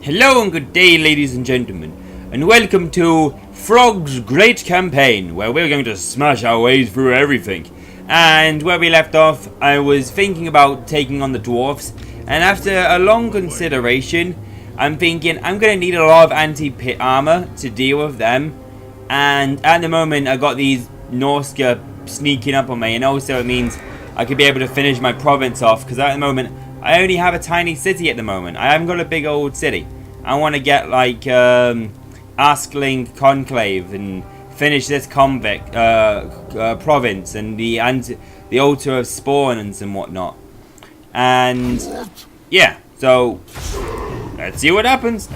Hello and good day, ladies and gentlemen, and welcome to Throgg's Great Campaign, where we're going to smash our ways through everything. And where we left off, I was thinking about taking on the dwarfs, and after a long consideration, I'm thinking I'm going to need a lot of anti-pit armor to deal with them. And at the moment, I got these Norsca sneaking up on me, and also it means I could be able to finish my province off, because at the moment, I only have a tiny city at the moment. I haven't got a big old city. I want to get like Askling Conclave and finish this convict province and the altar of spawn and some whatnot. And yeah, so let's see what happens.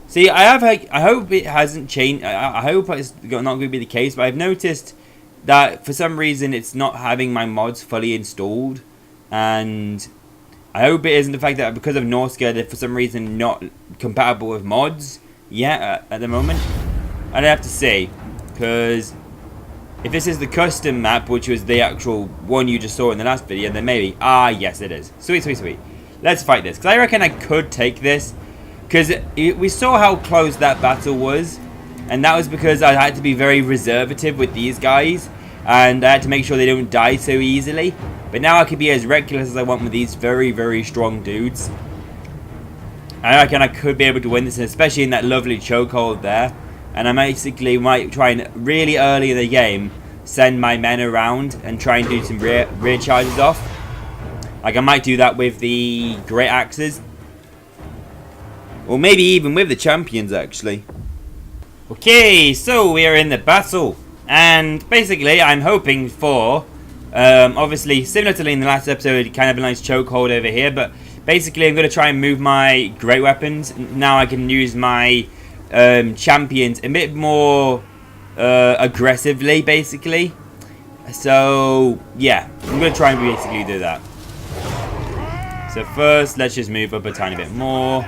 See, I hope it hasn't changed. I hope it's not going to be the case, but I've noticed that for some reason it's not having my mods fully installed. And I hope it isn't the fact that because of Norsca, they're for some reason not compatible with mods yet at the moment. I'd have to say, because if this is the custom map, which was the actual one you just saw in the last video, then maybe, yes it is. Sweet, sweet, sweet. Let's fight this, because I reckon I could take this, because we saw how close that battle was, and that was because I had to be very reservative with these guys, and I had to make sure they don't die so easily. But now I can be as reckless as I want with these very, very strong dudes. I reckon I could be able to win this, especially in that lovely chokehold there. And I basically might try and really early in the game send my men around and try and do some rear charges off. Like I might do that with the great axes. Or maybe even with the champions actually. Okay, so we are in the battle. And basically I'm hoping for... obviously, similar to in the last episode, kind of a nice chokehold over here, but basically I'm going to try and move my great weapons. Now I can use my champions a bit more aggressively, basically. So, yeah, I'm going to try and basically do that. So first, let's just move up a tiny bit more.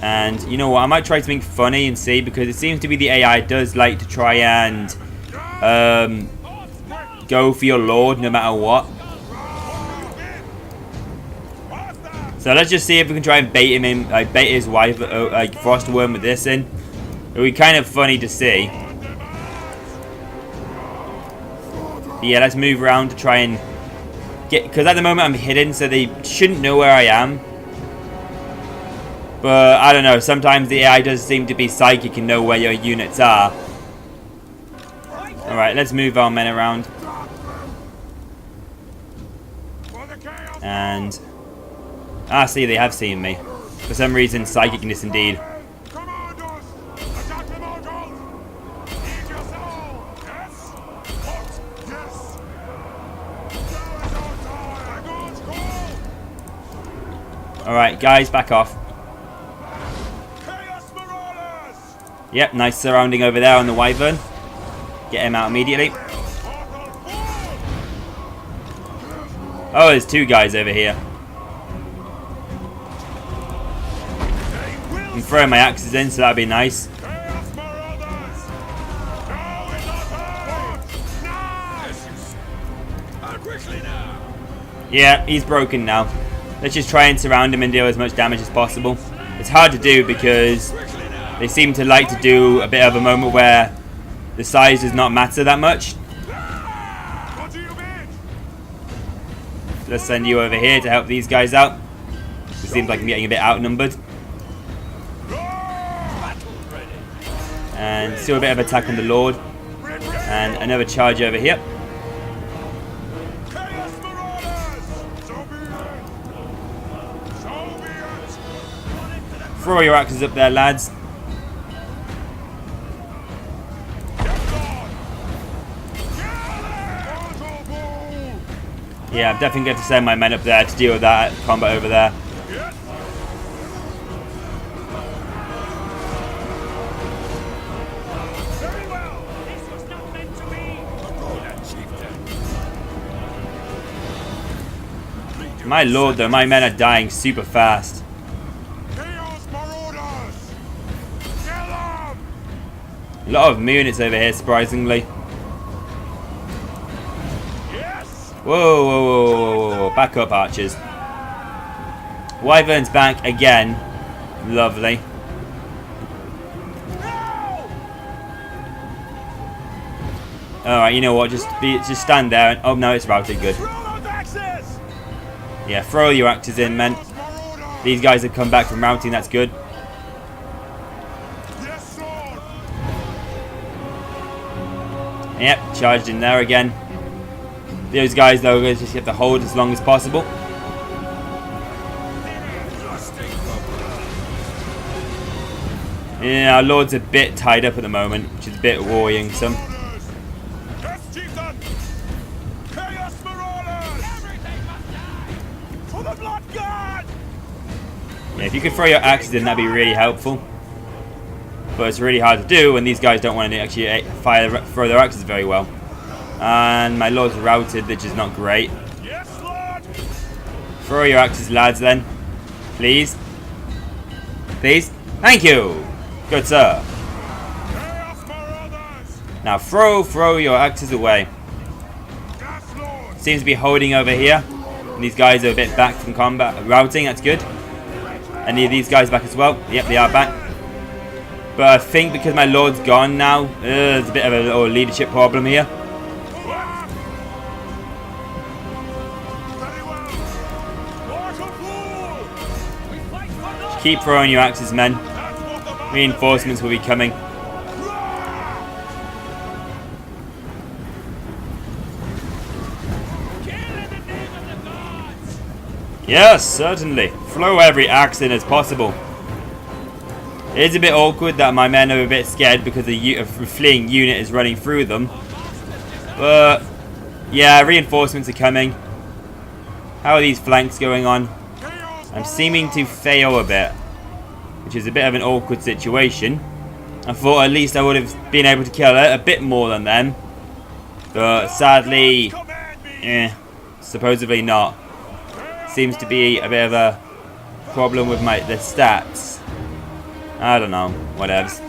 And you know what, I might try something funny and see, because it seems to be the AI does like to try and... go for your lord no matter what. So let's just see if we can try and bait him in, like bait his wife, like Frostworm with this in. It would be kind of funny to see. But yeah, let's move around to try and get, because at the moment I'm hidden, so they shouldn't know where I am. But I don't know, sometimes the AI does seem to be psychic and know where your units are. Alright, let's move our men around. And see, they have seen me for some reason. Psychicness indeed. Alright guys, back off. Yep, nice surrounding over there on the wyvern. Get him out immediately. Oh, there's two guys over here. I'm throwing my axes in, so that'd be nice. Yeah, he's broken now. Let's just try and surround him and deal as much damage as possible. It's hard to do because they seem to like to do a bit of a moment where the size does not matter that much. Let's send you over here to help these guys out. It seems like I'm getting a bit outnumbered. And still a bit of attack on the Lord. And another charge over here. Throw your axes up there, lads. Yeah, I'm definitely going to send my men up there to deal with that combat over there. My lord, though, my men are dying super fast. A lot of units over here, surprisingly. Whoa, whoa, whoa, whoa, whoa, back up, archers. Wyvern's back again. Lovely. Alright, you know what? Just stand there and... Oh, no, it's routed. Good. Yeah, throw your axes in, men. These guys have come back from routing. That's good. Yep, charged in there again. Those guys, though, just have to hold as long as possible. Yeah, our Lord's a bit tied up at the moment, which is a bit worrying-some. Yeah, if you could throw your axes in, that'd be really helpful. But it's really hard to do when these guys don't want to actually throw their axes very well. And my Lord's routed, which is not great. Throw your axes, lads, then. Please. Please. Thank you. Good, sir. Now throw your axes away. Seems to be holding over here. And these guys are a bit back from combat. Routing, that's good. Any of these guys back as well? Yep, they are back. But I think because my Lord's gone now, there's a bit of a little leadership problem here. Just keep throwing your axes, men. Reinforcements will be coming. Yes, certainly. Throw every axe in as possible. It is a bit awkward that my men are a bit scared because the fleeing unit is running through them. But, yeah, reinforcements are coming. How are these flanks going on? I'm seeming to fail a bit, which is a bit of an awkward situation. I thought at least I would have been able to kill it a bit more than them. But sadly, supposedly not. Seems to be a bit of a problem with the stats. I don't know. Whatevs.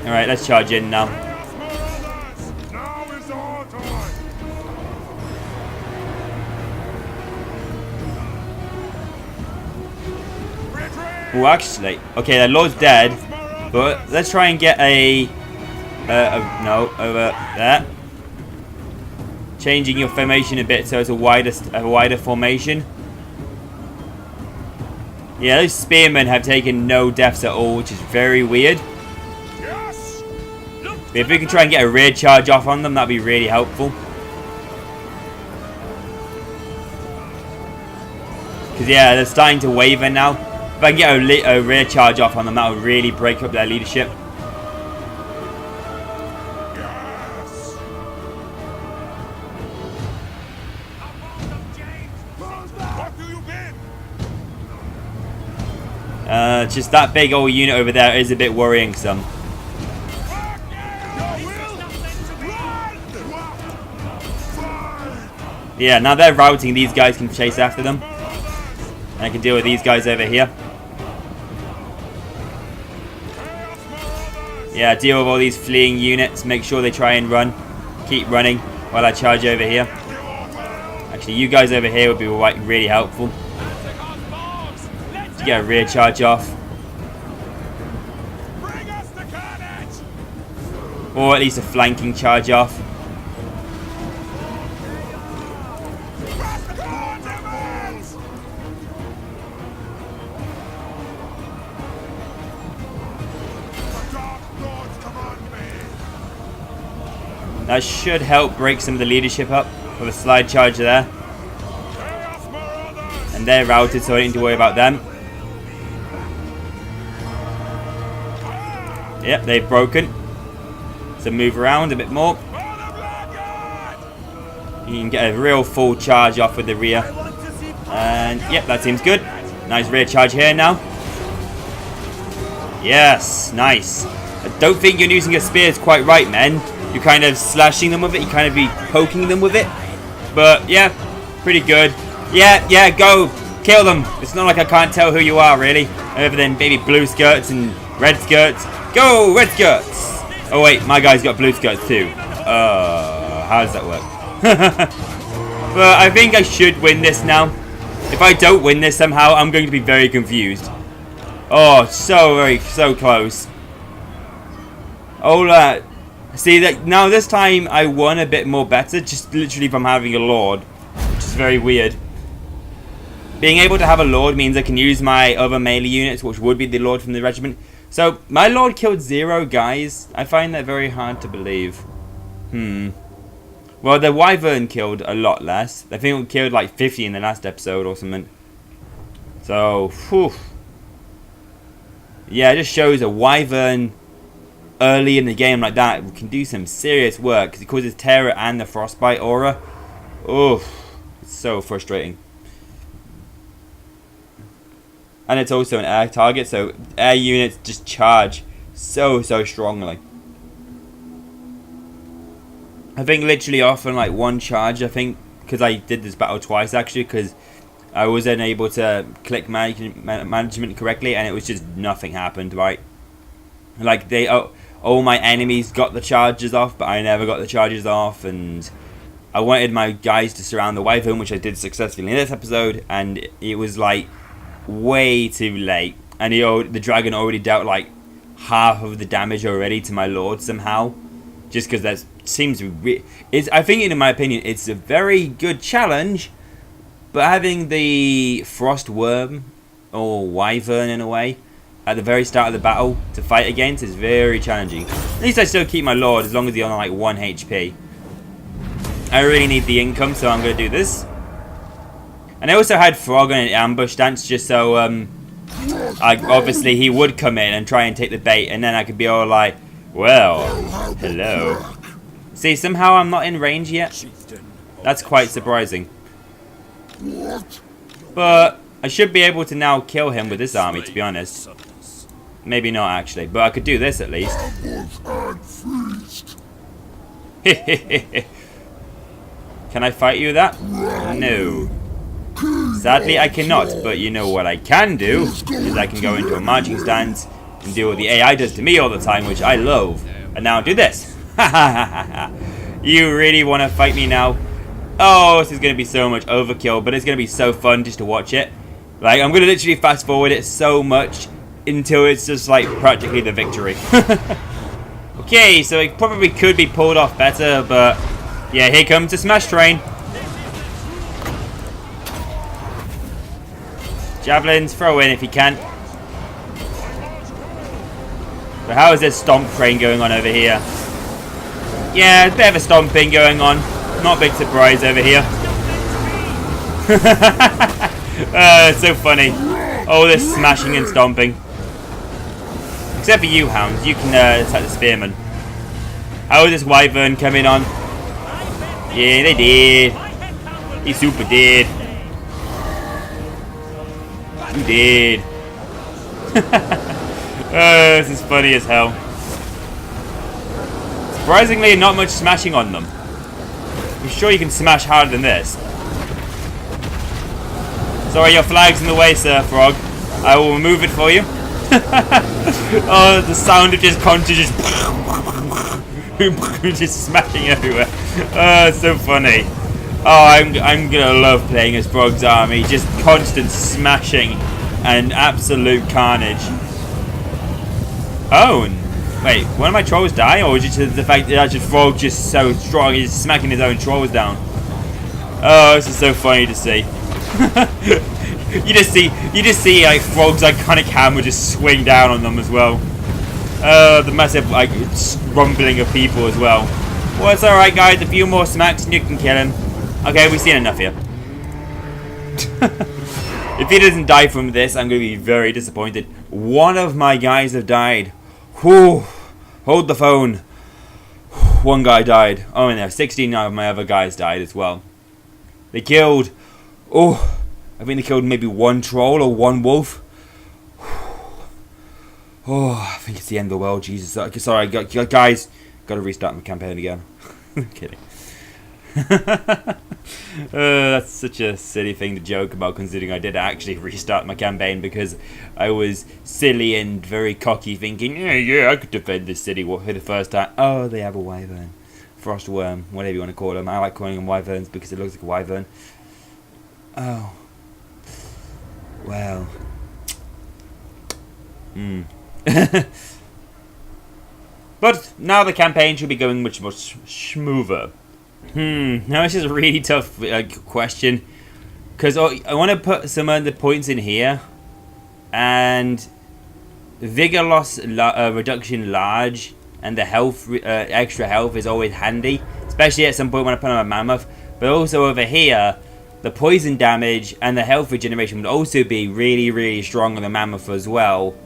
Alright, let's charge in now. Oh, actually, okay, the Lord's dead, but let's try and get no, over there. Changing your formation a bit so it's a wider formation. Yeah, those spearmen have taken no deaths at all, which is very weird. If we can try and get a rear charge off on them, that'd be really helpful. Because yeah, they're starting to waver now. If I can get a rear charge off on them, that would really break up their leadership. Just that big old unit over there is a bit worrying some. Yeah, now they're routing, these guys can chase after them. And I can deal with these guys over here. Yeah, deal with all these fleeing units. Make sure they try and run. Keep running while I charge over here. Actually, you guys over here would be really helpful. To get a rear charge off. Or at least a flanking charge off. That should help break some of the leadership up with a slide charge there. And they're routed, so I don't need to worry about them. Yep, they've broken. So move around a bit more. You can get a real full charge off with the rear. And yep, that seems good. Nice rear charge here now. Yes, nice. I don't think you're using your spears quite right, men. You're kind of slashing them with it. You kind of be poking them with it. But yeah, pretty good. Yeah, go. Kill them. It's not like I can't tell who you are, really. Other than maybe blue skirts and red skirts. Go, red skirts. Oh wait, my guy's got blue skirts too. How does that work? But I think I should win this now. If I don't win this somehow, I'm going to be very confused. Oh, so close. Oh, see that now this time I won a bit more better, just literally from having a lord, which is very weird. Being able to have a lord means I can use my other melee units, which would be the lord from the regiment. So my lord killed 0 guys. I find that very hard to believe. Well, the wyvern killed a lot less. I think it killed like 50 in the last episode or something. So, whew. Yeah, it just shows a wyvern early in the game like that can do some serious work because it causes terror and the frostbite aura. Oh, it's so frustrating. And it's also an air target, so air units just charge so strongly. I think literally often like one charge, I think, because I did this battle twice actually, because I was unable to click management correctly, and it was just nothing happened, right? Like all my enemies got the charges off, but I never got the charges off, and I wanted my guys to surround the wyvern, which I did successfully in this episode, and it was like way too late, and the dragon already dealt like half of the damage already to my lord somehow, just because that seems I think, in my opinion, it's a very good challenge, but having the frost worm or wyvern in a way at the very start of the battle to fight against is very challenging. At least I still keep my lord as long as he's on like 1 HP. I really need the income, so I'm going to do this. And I also had Throgg on an ambush stance just so obviously he would come in and try and take the bait, and then I could be all like, well, hello. See, somehow I'm not in range yet. That's quite surprising. But I should be able to now kill him with this army, to be honest. Maybe not actually, but I could do this at least. Can I fight you with that? No. Sadly, I cannot, but you know what I can do is I can go into a marching stance and do what the AI does to me all the time, which I love. And now do this. You really want to fight me now? Oh, this is going to be so much overkill, but it's going to be so fun just to watch it. Like, I'm going to literally fast forward it so much until it's just like practically the victory. Okay, so it probably could be pulled off better, but yeah, here comes the smash train. Javelins, throw in if you can. But how is this stomp train going on over here? Yeah, a bit of a stomping going on. Not a big surprise over here. It's so funny. All this smashing and stomping. Except for you, hounds. You can attack the spearmen. How is this wyvern coming on? Yeah, they did. He super did. You did. This is funny as hell. Surprisingly, not much smashing on them. I'm sure you can smash harder than this. Sorry, your flag's in the way, Sir Throgg. I will remove it for you. Oh, the sound of just conscious just smashing everywhere. Oh, it's so funny. Oh, I'm gonna love playing as Throgg's army. Just constant smashing and absolute carnage. Oh, wait, one of my trolls die, or is it just the fact that Throgg just so strong, he's smacking his own trolls down? Oh, this is so funny to see. you just see like Throgg's iconic hammer just swing down on them as well. The massive like rumbling of people as well. Well, it's alright guys, a few more smacks and you can kill him. Okay, we've seen enough here. If he doesn't die from this, I'm going to be very disappointed. One of my guys have died. Whew. Hold the phone. One guy died. Oh, and there 16 of my other guys died as well. They killed... Oh, I think they killed maybe one troll or one wolf. Oh, I think it's the end of the world. Jesus. Sorry, guys. Got to restart my campaign again. I'm kidding. That's such a silly thing to joke about, considering I did actually restart my campaign because I was silly and very cocky, thinking, yeah, I could defend this city for the first time. Oh, they have a wyvern, frost worm, whatever you want to call them. I like calling them wyverns because it looks like a wyvern. Oh, Well. But now the campaign should be going much smoother. Now this is a really tough question. Because I want to put some of the points in here. And vigor loss reduction large. And the health, extra health is always handy. Especially at some point when I put on a mammoth. But also over here, the poison damage and the health regeneration would also be really, really strong on the mammoth as well.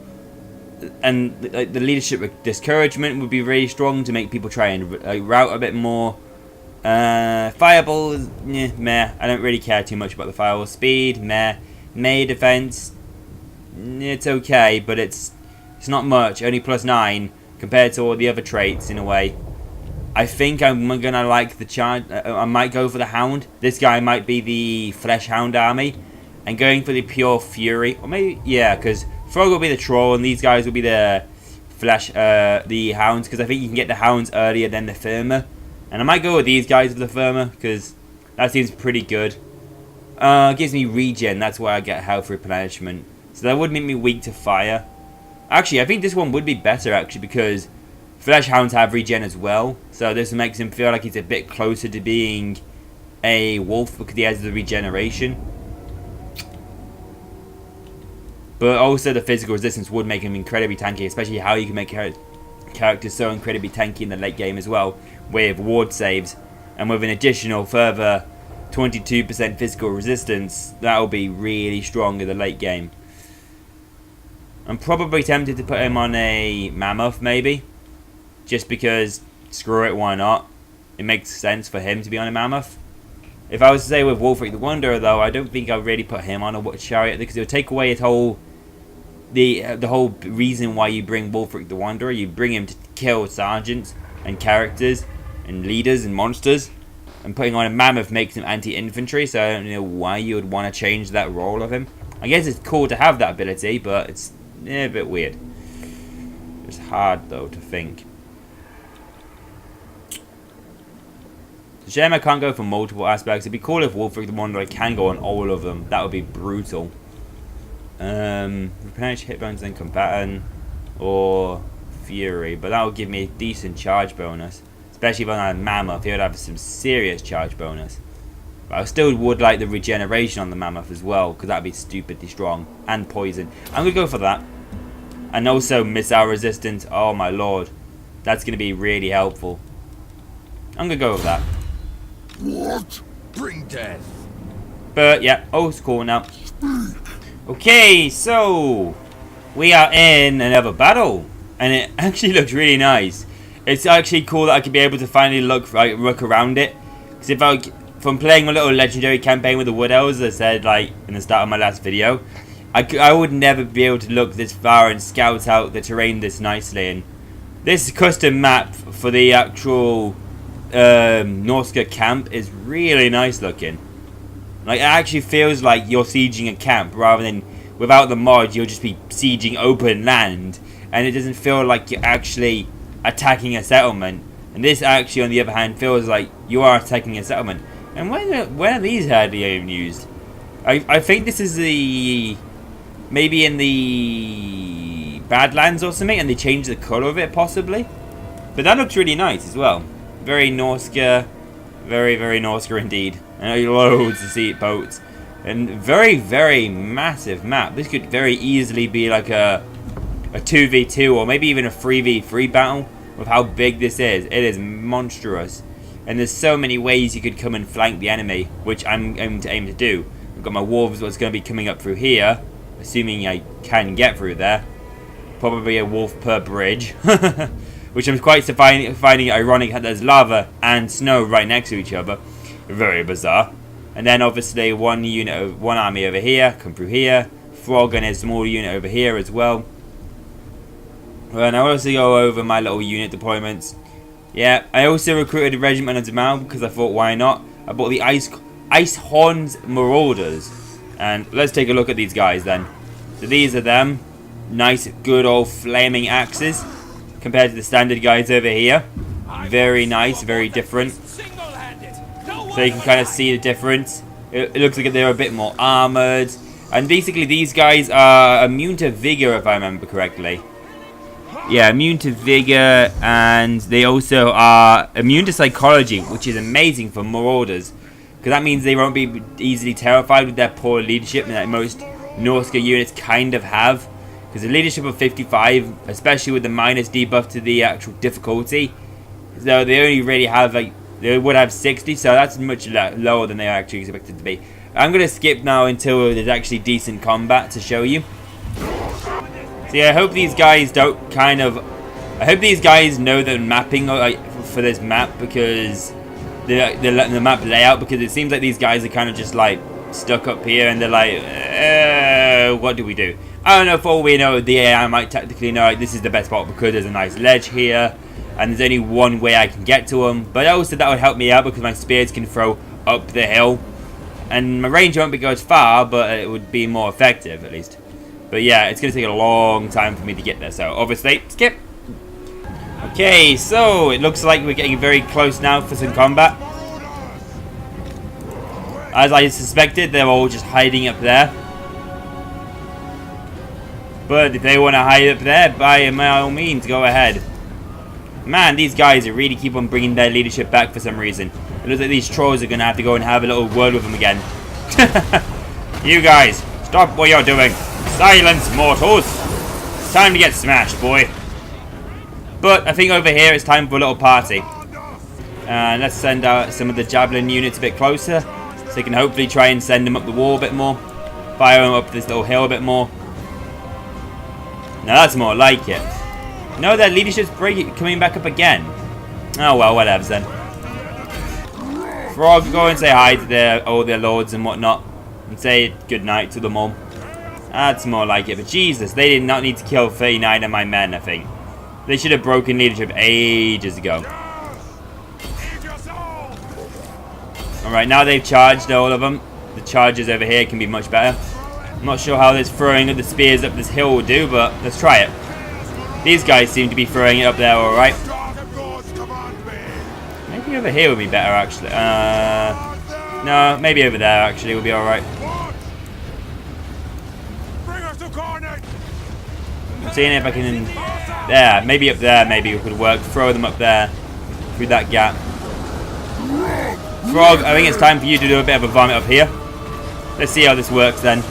And the leadership discouragement would be really strong to make people try and route a bit more. Fireballs, meh. I don't really care too much about the fireball. Speed, meh. Melee defense, it's okay, but it's not much. Only +9 compared to all the other traits in a way. I think I'm gonna like the charge. I might go for the hound. This guy might be the flesh hound army, and going for the pure fury, or maybe because Throgg will be the troll, and these guys will be the flesh, the hounds. Because I think you can get the hounds earlier than the firmer, and I might go with these guys with the firmer because that seems pretty good. Gives me regen. That's why I get health replenishment. So that would make me weak to fire. Actually, I think this one would be better actually because flesh hounds have regen as well, so this makes him feel like he's a bit closer to being a wolf because he has the regeneration. But also the physical resistance would make him incredibly tanky, especially how you can make characters so incredibly tanky in the late game as well, with ward saves, and with an additional further 22% physical resistance, that will be really strong in the late game. I'm probably tempted to put him on a mammoth maybe. Just because, screw it, why not? It makes sense for him to be on a mammoth. If I was to say with Wulfric the Wanderer, though, I don't think I'd really put him on a chariot because it would take away his whole, the whole reason why you bring Wulfric the Wanderer. You bring him to kill sergeants and characters and leaders and monsters, and putting on a mammoth makes him anti-infantry. So I don't know why you would want to change that role of him. I guess it's cool to have that ability, but it's a bit weird. It's hard though to think. Shame I can't go for multiple aspects. It'd be cool if Wulfric the Wanderer can go on all of them. That would be brutal. Replenish hit bones and combatant or fury, but that would give me a decent charge bonus. Especially if I had mammoth, he would have some serious charge bonus. But I still would like the regeneration on the mammoth as well, because that'd be stupidly strong. And poison. I'm gonna go for that. And also missile resistance. Oh my lord, that's gonna be really helpful. I'm gonna go with that. What? Bring death. But yeah, it's cool now. Okay, so we are in another battle, and it actually looks really nice. It's actually cool that I could be able to finally look around it. Because from playing a little legendary campaign with the Wood Elves, as I said in the start of my last video, I would never be able to look this far and scout out the terrain this nicely. And this custom map for the actual Norsca camp is really nice looking. Like, it actually feels like you're sieging a camp rather than, without the mod, you'll just be sieging open land, and it doesn't feel like you're actually attacking a settlement. And this actually, on the other hand, feels like you are attacking a settlement. And when are these hardly even used? I think this is maybe in the Badlands or something, and they changed the colour of it possibly. But that looks really nice as well. Very Norsca, very, very Norsca indeed. And loads of sea boats. And very, very massive map. This could very easily be like a 2v2 or maybe even a 3v3 battle with how big this is. It is monstrous. And there's so many ways you could come and flank the enemy, which I'm going to aim to do. I've got my wolves what's going to be coming up through here, assuming I can get through there. Probably a wolf per bridge. Which I'm quite finding ironic that there's lava and snow right next to each other. Very bizarre. And then obviously one army over here, come through here. Throgg and his small unit over here as well. And I also go over my little unit deployments. Yeah, I also recruited a regiment of Jamal because I thought, why not? I bought the Ice Horns Marauders. And let's take a look at these guys then. So these are them. Nice, good old flaming axes. Compared to the standard guys over here. Very nice, very different. So you can kind of see the difference. It looks like they're a bit more armoured. And basically these guys are immune to vigor, if I remember correctly. Yeah, immune to vigor, and they also are immune to psychology, which is amazing for marauders. Because that means they won't be easily terrified with their poor leadership that most Norsca units kind of have. Because the leadership of 55, especially with the minus debuff to the actual difficulty, so they only really have like, they would have 60, so that's much lower than they are actually expected to be. I'm going to skip now until there's actually decent combat to show you. So yeah, I hope these guys don't kind of, I hope these guys know the mapping for this map, because the map layout, because it seems like these guys are kind of just like stuck up here and they're like, what do we do? I don't know, for all we know, the AI might technically know like, this is the best spot because there's a nice ledge here and there's only one way I can get to them, but also that would help me out because my spears can throw up the hill and my range won't go as far, but it would be more effective at least. But yeah, it's going to take a long time for me to get there, so obviously skip. Okay, so it looks like we're getting very close now for some combat. As I suspected, they're all just hiding up there. But if they want to hide up there, by all means, go ahead. Man, these guys really keep on bringing their leadership back for some reason. It looks like these trolls are going to have to go and have a little word with them again. You guys, stop what you're doing. Silence, mortals. It's time to get smashed, boy. But I think over here it's time for a little party. Let's send out some of the javelin units a bit closer, so we can hopefully try and send them up the wall a bit more. Fire them up this little hill a bit more. Now that's more like it. No, their leadership's coming back up again. Oh well, whatever then. Throgg, go and say hi to all their lords and whatnot, and say good night to them all. That's more like it. But Jesus, they did not need to kill 39 of my men, I think. They should have broken leadership ages ago. Alright, now they've charged all of them. The charges over here can be much better. I'm not sure how this throwing of the spears up this hill will do, but let's try it. These guys seem to be throwing it up there alright. Maybe over here would be better, actually. No, maybe over there, actually, would be alright. I'm seeing if I can... There, maybe up there, maybe it could work. Throw them up there, through that gap. Throgg, I think it's time for you to do a bit of a vomit up here. Let's see how this works then.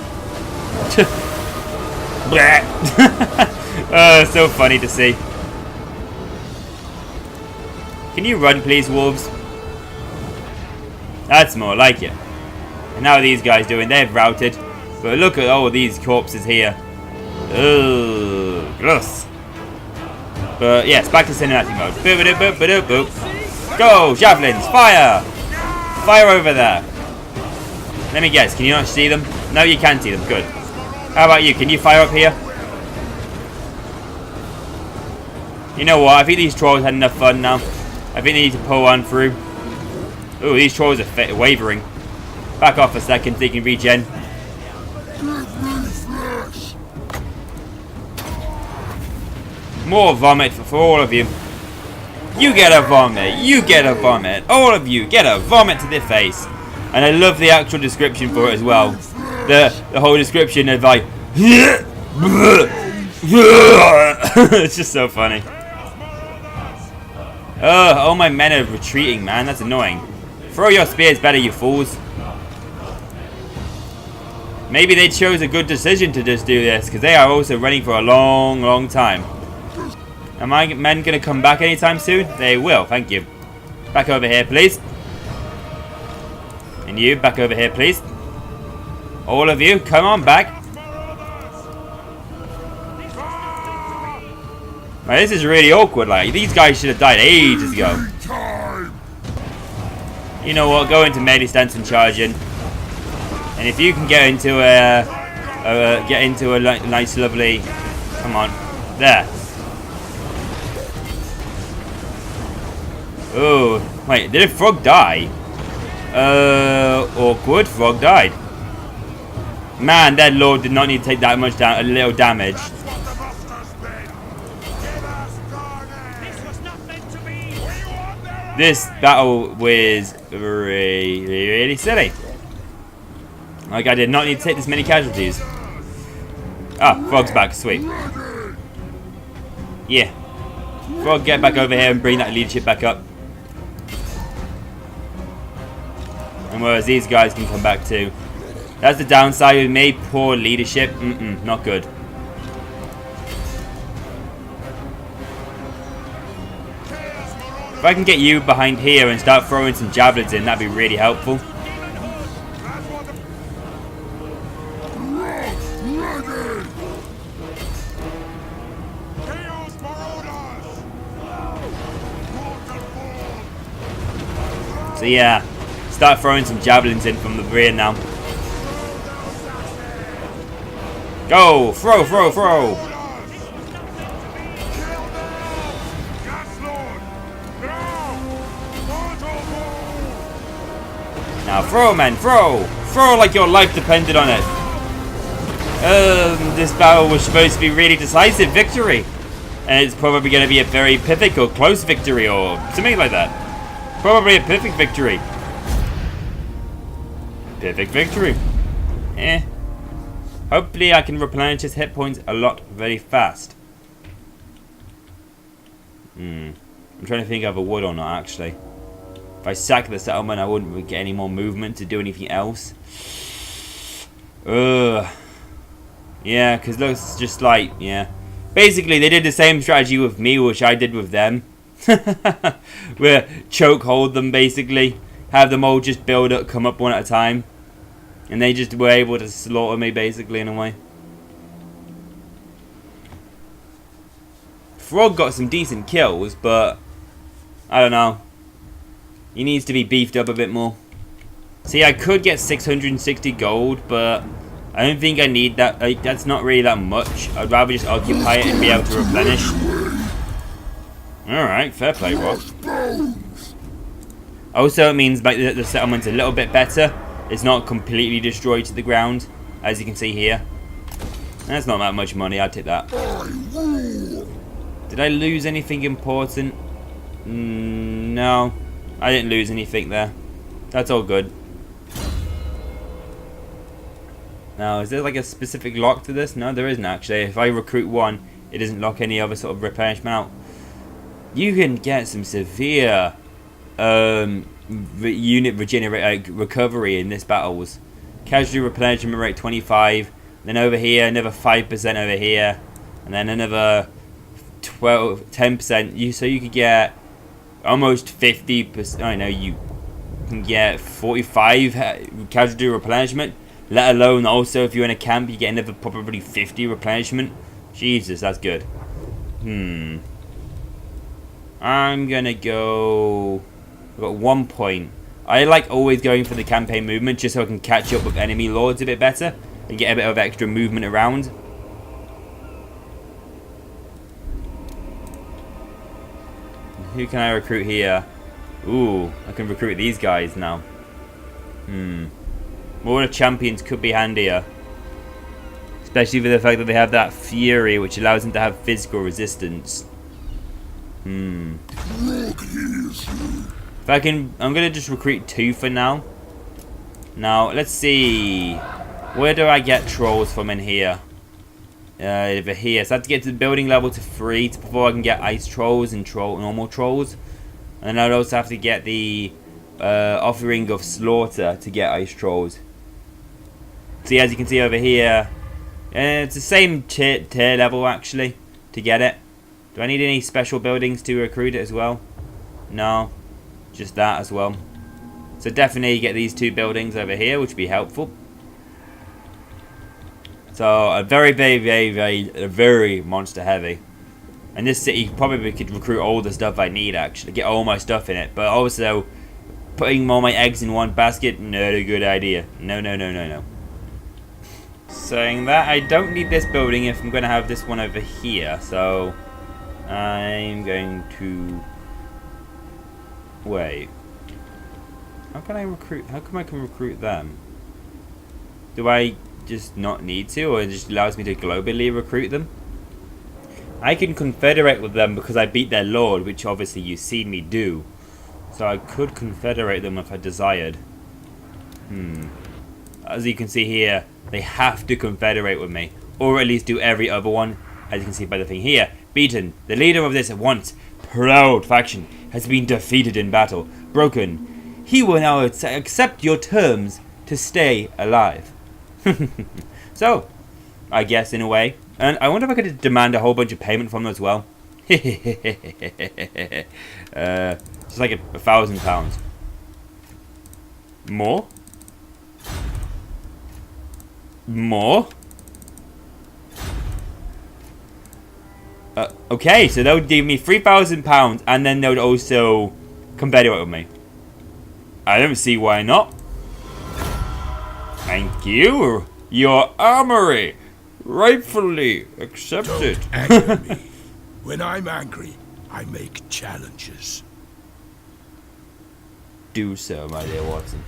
Oh, so funny to see. Can you run, please, wolves? That's more like it. And how are these guys doing? They've routed. But look at all these corpses here. Ugh, gross. But yes, back to cinematic mode. Go, javelins, fire! Fire over there. Let me guess, can you not see them? No, you can see them, good. How about you, can you fire up here? You know what, I think these trolls had enough fun now. I think they need to pull on through. Ooh, these trolls are wavering. Back off a second so they can regen. More vomit for all of you. You get a vomit. You get a vomit. All of you get a vomit to the face. And I love the actual description for it as well. The whole description of like... It's just so funny. Oh, all my men are retreating, man. That's annoying. Throw your spears better, you fools. Maybe they chose a good decision to just do this, because they are also running for a long, long time. Are my men going to come back anytime soon? They will, thank you. Back over here, please. And you, back over here, please. All of you, come on back. Now, this is really awkward, like, these guys should have died ages ago. You know what, go into melee stance and charge in. And if you can get into a nice, lovely... Come on. There. Oh, wait, did a Throgg die? Awkward, Throgg died. Man, that lord did not need to take that much a little damage. This battle was really, really silly. Like, I did not need to take this many casualties. Ah, Throg's back. Sweet. Yeah. Throgg, get back over here and bring that leadership back up. And whereas these guys can come back too. That's the downside with me. Poor leadership. Not good. If I can get you behind here and start throwing some javelins in, that'd be really helpful. So yeah, start throwing some javelins in from the rear now. Go! Throw, throw, throw! Now throw, man, throw! Throw like your life depended on it. This battle was supposed to be really decisive victory. And it's probably going to be a very perfect or close victory or something like that. Probably a perfect victory. Perfect victory. Eh. Hopefully I can replenish his hit points a lot very fast. I'm trying to think of a wood or not actually. If I sack the settlement I wouldn't get any more movement to do anything else. Yeah, because looks just like, yeah. Basically they did the same strategy with me which I did with them. Where chokehold them basically. Have them all just build up, come up one at a time. And they just were able to slaughter me basically in a way. Throgg got some decent kills, but I don't know. He needs to be beefed up a bit more. See, I could get 660 gold, but I don't think I need that. Like, that's not really that much. I'd rather just occupy it and be able to replenish. Alright, fair play, Rob. Also, it means like the settlement's a little bit better. It's not completely destroyed to the ground, as you can see here. That's not that much money, I'd take that. Did I lose anything important? No. I didn't lose anything there. That's all good. Now, is there like a specific lock to this? No, there isn't actually. If I recruit one, it doesn't lock any other sort of replenishment out. You can get some severe unit recovery in this battles. Casualty replenishment rate 25. Then over here, another 5% over here. And then another 10%. So you could get almost 50%. I know you can get 45 casualty replenishment. Let alone also if you're in a camp, you get another probably 50 replenishment. Jesus, that's good. I'm gonna go. I've got 1 point. I like always going for the campaign movement just so I can catch up with enemy lords a bit better and get a bit of extra movement around. Who can I recruit here? Ooh, I can recruit these guys now. More of champions could be handier. Especially with the fact that they have that fury which allows them to have physical resistance. If I can, I'm going to just recruit 2 for now. Now, let's see. Where do I get trolls from in here? Over here. So I have to get to the building level to 3 before I can get ice trolls and normal trolls. And I'd also have to get the offering of slaughter to get ice trolls. See, as you can see over here, it's the same tier level actually to get it. Do I need any special buildings to recruit it as well? No, just that as well. So definitely get these 2 buildings over here, which would be helpful. So a very monster heavy. And this city probably could recruit all the stuff I need actually, get all my stuff in it. But also putting all my eggs in one basket, not a good idea. No. Saying that, I don't need this building if I'm going to have this one over here. So I'm going to wait. How can I recruit? How come I can recruit them? Do I just not need to, or it just allows me to globally recruit them? I can confederate with them because I beat their lord, which obviously you've seen me do. So I could confederate them if I desired. as you can see here, they have to confederate with me, or at least do every other one, as you can see by the thing here. Beaten, the leader of this once proud faction has been defeated in battle. Broken, he will now accept your terms to stay alive. So, I guess in a way. And I wonder if I could demand a whole bunch of payment from them as well. Just like £1,000. More? More? Okay, so they would give me £3,000 and then they would also confederate with me. I don't see why not. Thank you. Your armory. Rightfully accepted. Don't anger me. When I'm angry, I make challenges. Do so, my dear Watson.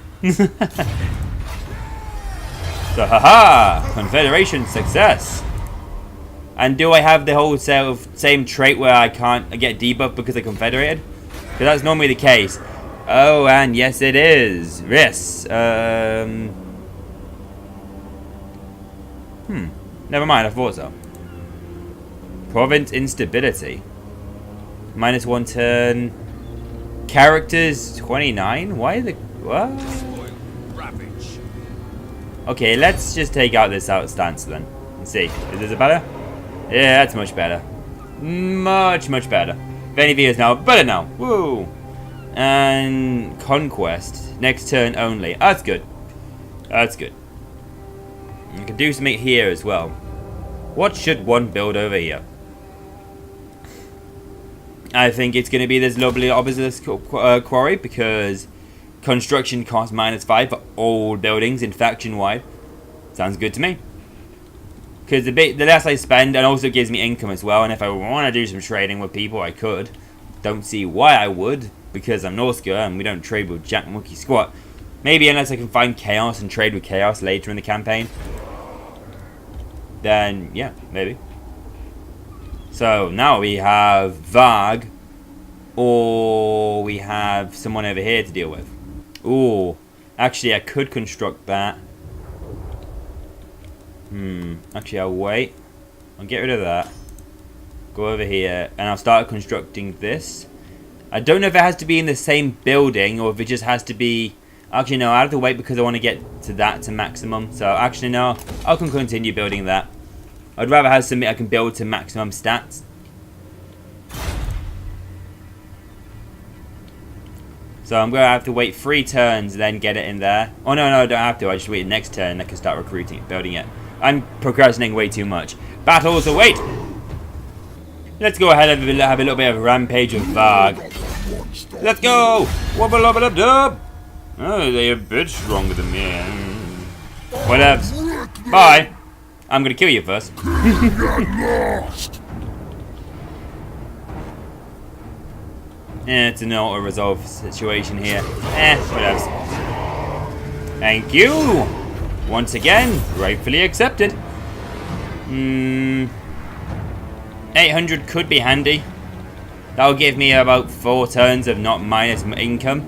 So, haha! Confederation success! And do I have the whole same trait where I can't get debuff because I confederated? Because that's normally the case. Oh, and yes it is. Yes. Never mind, I thought so. Province instability. -1 turn. Characters 29? Why the what? Ravage. Okay, let's just take out this stance then. And see. Is this better? Yeah, that's much better. Much better. If anything is now better now. Woo! And conquest. Next turn only. That's good. That's good. You can do something here as well. What should one build over here? I think it's going to be this lovely obelisk quarry because construction costs -5 for all buildings in faction wide. Sounds good to me. Because the less I spend, and also gives me income as well. And if I want to do some trading with people, I could. Don't see why I would, because I'm Norsca and we don't trade with Jack Monkey Squat. Maybe unless I can find Chaos and trade with Chaos later in the campaign. Then, yeah, maybe. So, now we have Throgg, or we have someone over here to deal with. Ooh, actually I could construct that. Actually I'll wait. I'll get rid of that. Go over here, and I'll start constructing this. I don't know if it has to be in the same building, or if it just has to be... Actually, no, I have to wait because I want to get to that to maximum. So, actually, no, I can continue building that. I'd rather have something I can build to maximum stats. So, I'm going to have to wait 3 turns, then get it in there. Oh, no, I don't have to. I just wait the next turn, and I can start recruiting, building it. I'm procrastinating way too much. Battles await! Let's go ahead and have a little bit of a rampage with Throgg. Let's go! Wubba lubba dub dub! Oh, they're a bit stronger than me. Whatevs. Bye. I'm gonna kill you first. It's an auto-resolve situation here. Whatevs. Thank you! Once again, rightfully accepted. 800 could be handy. That'll give me about 4 turns of not minus income.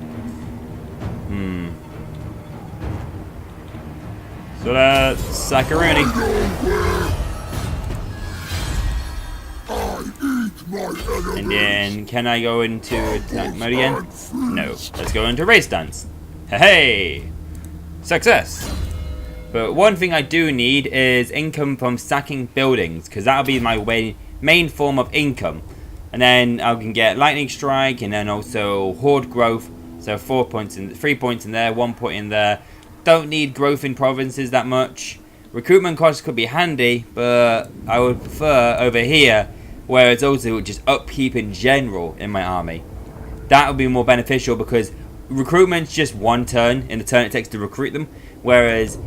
So that's Saccaroni. And then, can I go into attack mode again? No. Let's go into race stance. Hey! Success! But one thing I do need is income from sacking buildings, because that'll be my main form of income. And then I can get lightning strike, and then also horde growth. So 3 points in there, 1 point in there. Don't need growth in provinces that much. Recruitment costs could be handy, but I would prefer over here, where it's also just upkeep in general in my army. That would be more beneficial because recruitment's just 1 turn in the turn it takes to recruit them, whereas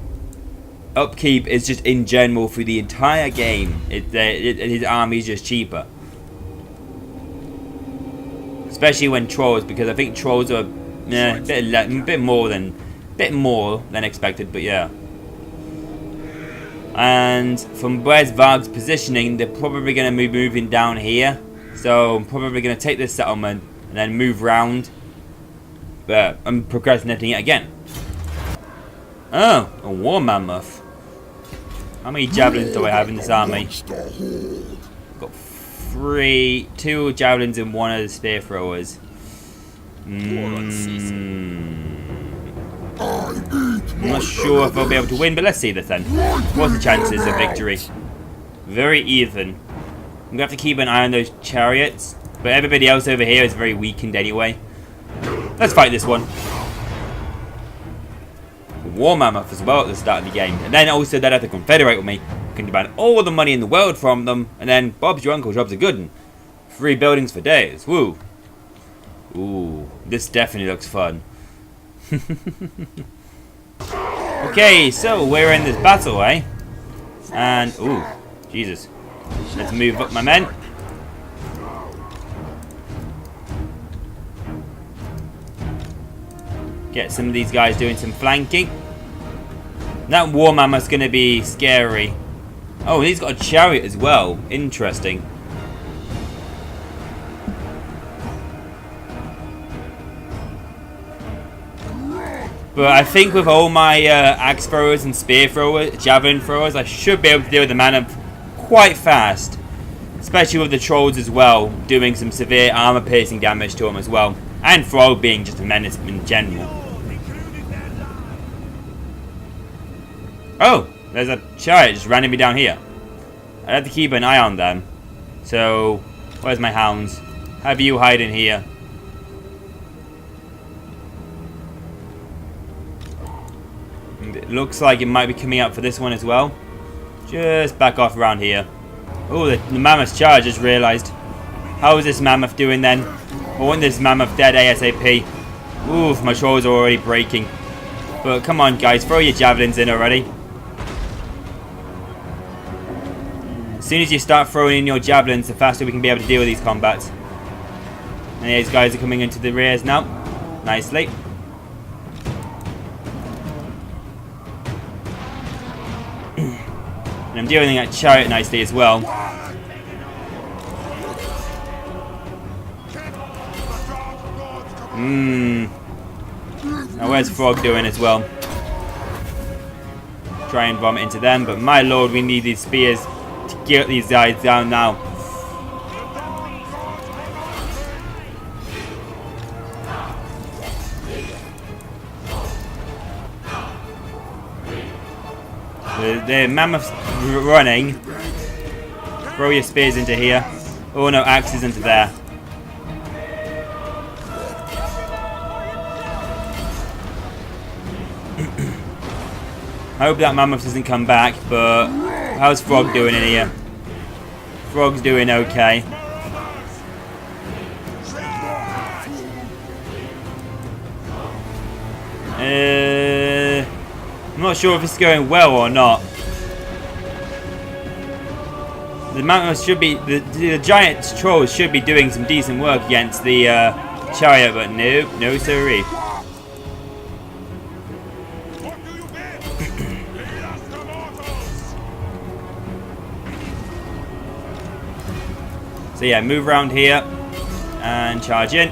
upkeep is just in general through the entire game. His army is just cheaper. Especially when trolls, because I think trolls are a bit more than expected, but yeah. And from where's Varg's positioning, they're probably going to be moving down here. So I'm probably going to take this settlement and then move round. But I'm procrastinating it again. Oh, a war mammoth. How many javelins do I have in this army? Got 3, 2 javelins and 1 of the spear throwers. I'm not sure if I'll be able to win, but let's see this then. What's the chances of victory? Very even. I'm gonna have to keep an eye on those chariots, but everybody else over here is very weakened anyway. Let's fight this one. War mammoth as well at the start of the game, and then also they'd have to confederate with me. I can demand all the money in the world from them, and then Bob's your uncle, job's a good one. 3 buildings for days. Woo. Ooh, this definitely looks fun. Okay, so we're in this battle, eh? And ooh, Jesus. Let's move up, my men. Get some of these guys doing some flanking. That war mammoth's gonna be scary. Oh, he's got a chariot as well. Interesting. But I think with all my axe throwers and spear throwers, javelin throwers, I should be able to deal with the mammoth quite fast. Especially with the trolls as well, doing some severe armor piercing damage to them as well. And Throgg being just a menace in general. Oh, there's a chariot just running me down here. I have to keep an eye on them. So, where's my hounds? Have you hide in here? And it looks like it might be coming out for this one as well. Just back off around here. Oh, the mammoth's charge, just realised. How is this mammoth doing then? I want this mammoth dead ASAP. Oof, my trolls are already breaking. But come on guys, throw your javelins in already. As soon as you start throwing in your javelins, the faster we can be able to deal with these combats. And these guys are coming into the rears now. Nicely. And I'm dealing with that chariot nicely as well. Now where's Throgg doing as well? Try and vomit into them, but my lord, we need these spears to get these guys down now. The mammoth's running. Throw your spears into here. Oh no, axes into there. I hope that mammoth doesn't come back, but how's Throgg doing in here? Throgg's doing okay. I'm not sure if it's going well or not. The mammoth should be, the giant trolls should be doing some decent work against the chariot, but no siree. So yeah, move around here and charge in.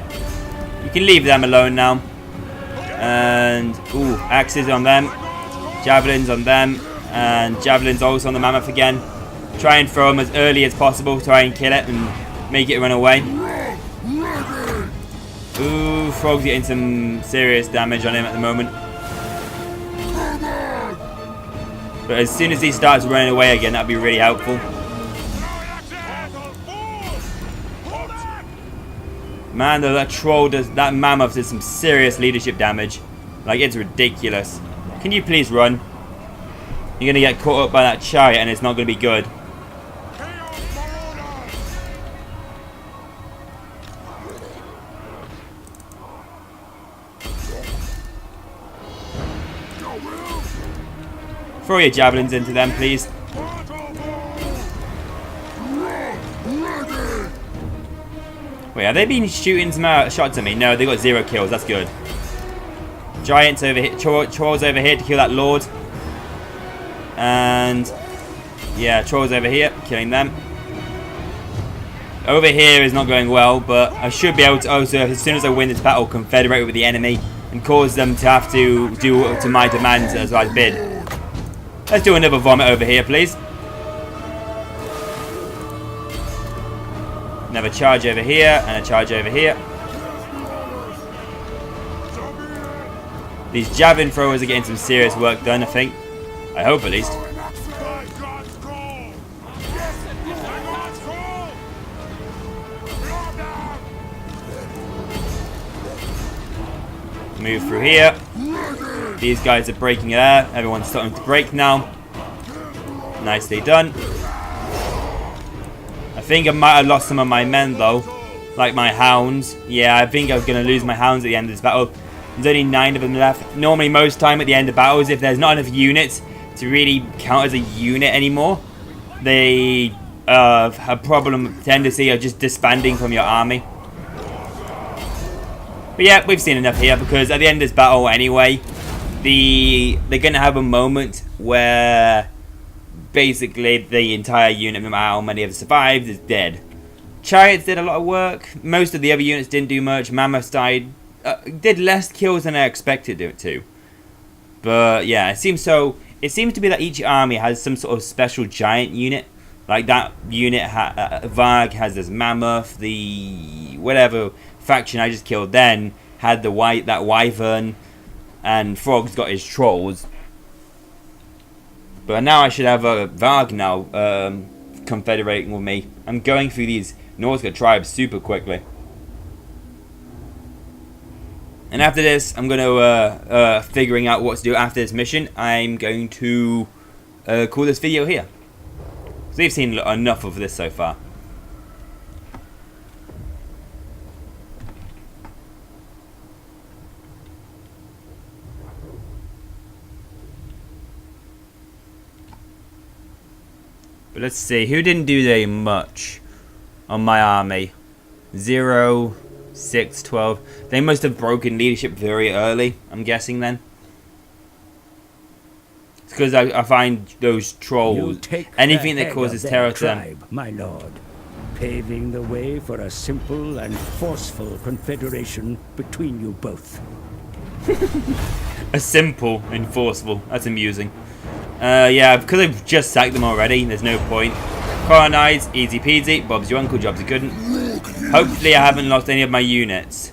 You can leave them alone now. And ooh, axes on them, javelins on them, and javelins also on the mammoth again. Try and throw them as early as possible, try and kill it and make it run away. Ooh, Throgg's getting some serious damage on him at the moment. But as soon as he starts running away again, that'd be really helpful. Man, though, that mammoth does some serious leadership damage. Like, it's ridiculous. Can you please run? You're gonna get caught up by that chariot and it's not gonna be good. Throw your javelins into them, please. Wait, have they been shooting some shots at me? No, they got 0 kills. That's good. Giants over here, trolls over here to kill that lord. And yeah, trolls over here, killing them. Over here is not going well, but I should be able to also, as soon as I win this battle, confederate with the enemy and cause them to have to do to my demands as I bid. Let's do another vomit over here, please. Another charge over here, and a charge over here. These javelin throwers are getting some serious work done, I think. I hope, at least. Move through here. These guys are breaking there. Everyone's starting to break now. Nicely done. I think I might have lost some of my men though. Like my hounds. Yeah, I think I was going to lose my hounds at the end of this battle. There's only 9 of them left. Normally most time at the end of battles, if there's not enough units to really count as a unit anymore, they have a tendency of just disbanding from your army. But yeah, we've seen enough here because at the end of this battle anyway, they're going to have a moment where basically the entire unit, no matter how many have survived, is dead. Chariots did a lot of work. Most of the other units didn't do much. Mammoths died. Did less kills than I expected it to. But yeah, it seems to be that each army has some sort of special giant unit. Like that unit, Throgg has this mammoth. The whatever faction I just killed then had that wyvern, and Throgg's got his trolls. But now I should have a Throgg now confederating with me. I'm going through these Norsca tribes super quickly. And after this, I'm going to, figuring out what to do after this mission, I'm going to call this video here. So we've seen enough of this so far. But let's see, who didn't do very much on my army? 0, 6, 12. They must have broken leadership very early, I'm guessing then. It's because I find those trolls, anything that causes terror to them. My lord, paving the way for a simple and forceful confederation between you both. A simple and forceful, that's amusing. Yeah, because I've just sacked them already, there's no point. Colonize, easy peasy, Bob's your uncle, job's a good one. Hopefully I haven't lost any of my units.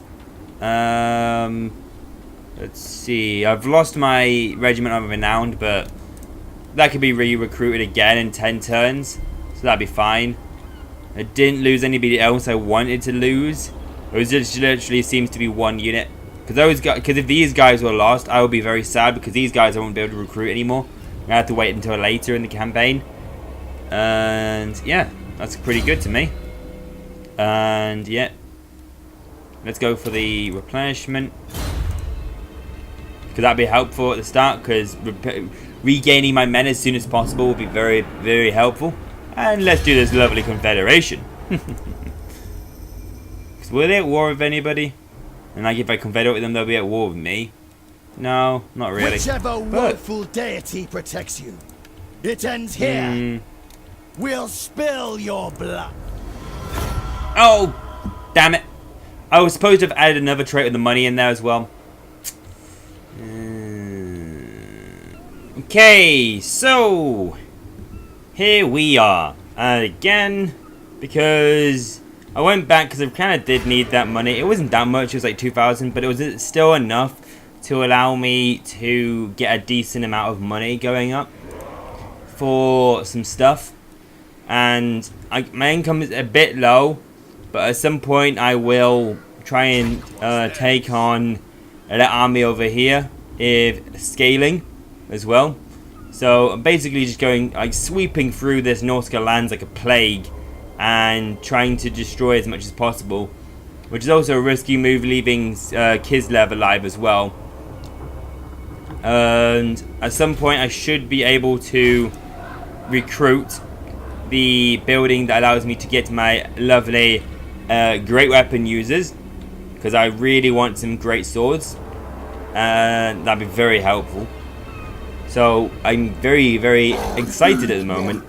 Let's see, I've lost my regiment of renowned, but that could be re-recruited again in 10 turns, so that'd be fine. I didn't lose anybody else I wanted to lose. It was just literally seems to be one unit. Because if these guys were lost, I would be very sad because these guys I won't be able to recruit anymore. I have to wait until later in the campaign. And yeah, that's pretty good to me. And yeah, let's go for the replenishment. Because that'd be helpful at the start, because regaining my men as soon as possible would be very, very helpful. And let's do this lovely confederation. Because were they at war with anybody? And like if I confederate with them, they'll be at war with me. No, not really. Whichever woeful deity protects you, it ends here. We'll spill your blood. Oh, damn it! I was supposed to have added another trait with the money in there as well. Okay, so here we are again, because I went back because I kind of did need that money. It wasn't that much; it was like 2,000, but it was still enough to allow me to get a decent amount of money going up for some stuff. And my income is a bit low, but at some point I will try and take on that army over here, if scaling as well. So I'm basically just going, like, sweeping through this Norsca lands like a plague and trying to destroy as much as possible, which is also a risky move, leaving Kislev alive as well. And at some point I should be able to recruit the building that allows me to get my lovely great weapon users, because I really want some great swords, and that'd be very helpful. So I'm very, very excited at the moment.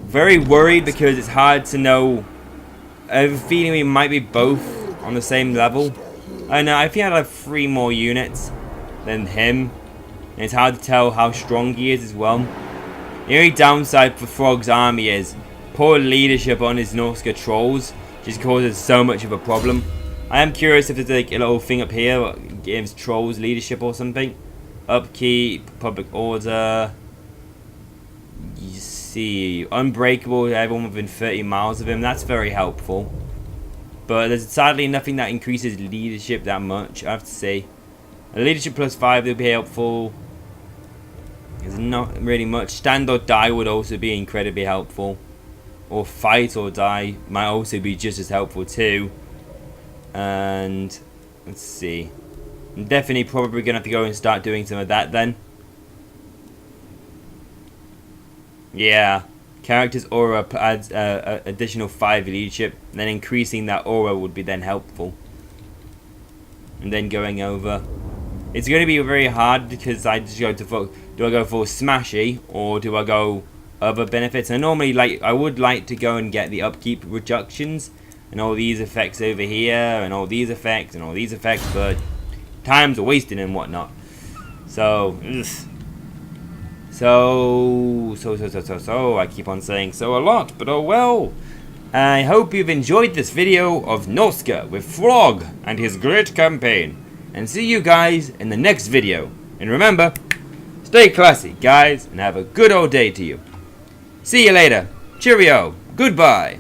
Very worried because it's hard to know. I have a feeling we might be both on the same level. I know, I think I'd have 3 more units than him. And it's hard to tell how strong he is as well. The only downside for Throgg's army is poor leadership on his Norsca trolls. Just causes so much of a problem. I am curious if there's like a little thing up here that gives trolls leadership or something. Upkeep, public order. You see, unbreakable, everyone within 30 miles of him. That's very helpful. But there's sadly nothing that increases leadership that much, I have to say. A leadership +5 would be helpful. There's not really much. Stand or die would also be incredibly helpful. Or fight or die might also be just as helpful too. And let's see. I'm definitely probably going to have to go and start doing some of that then. Yeah. Character's aura adds additional 5 leadership. Then increasing that aura would be then helpful. And then going over. It's going to be very hard because I just go to do I go for smashy or do I go other benefits? And normally I would like to go and get the upkeep reductions and all these effects over here and all these effects and all these effects, but time's are wasting and whatnot. So I keep on saying so a lot, but oh well. I hope you've enjoyed this video of Norsca with Throgg and his great campaign. And see you guys in the next video. And remember, stay classy, guys, and have a good old day to you. See you later. Cheerio. Goodbye.